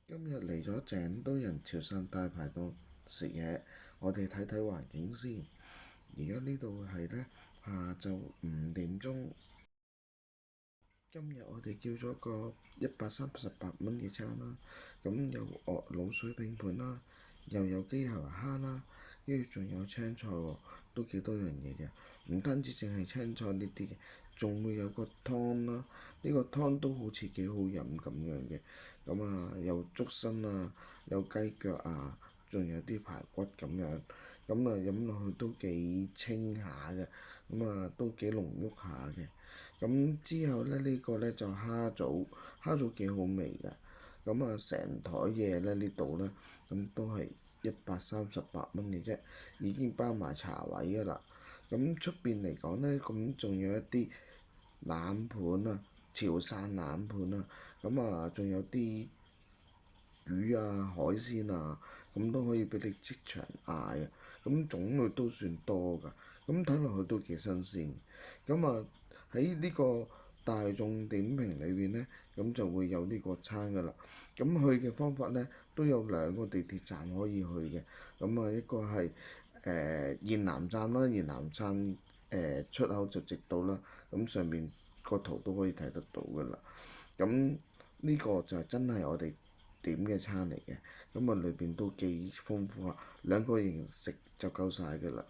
今日嚟咗成堆人潮汕大排檔食嘢，我哋睇睇環境先。而家呢度係呢，下晝5點鐘。今日我哋叫咗個138蚊嘅餐啦，咁有鰻水拼盤啦，又有機械蝦啦，跟住仲有青菜喎，都幾多樣嘢嘅。唔單止淨係青菜呢啲嘅，仲會有個湯啦。呢個湯都好似幾好飲咁樣嘅。咁啊，有竹笙啊，有雞腳啊，仲有啲排骨咁樣。咁啊，飲落去都幾清下嘅，咁啊都幾濃郁下嘅。咁之後咧，呢個呢就蝦棗，蝦棗幾好味㗎。咁啊，成台嘢咧呢度呢，咁都係138蚊嘅啫，已經包埋茶位㗎啦。咁出邊嚟講呢，咁仲有一啲冷盤啊，潮汕冷盤啊，咁啊仲有啲魚啊、海鮮啊，咁都可以俾你即場嗌啊。咁種類都算多㗎，咁睇落去都幾新鮮。咁啊喺呢個大眾點評裏邊呢，咁就會有呢個餐㗎啦。咁去嘅方法呢，都有兩個地鐵站可以去嘅。咁啊一個係雁南站啦，雁南站出口就直到啦。咁上面個圖都可以睇得到㗎啦。咁呢個就真係我哋點嘅餐嚟嘅。咁啊裏邊都幾豐富啊，兩個人食就夠晒㗎啦。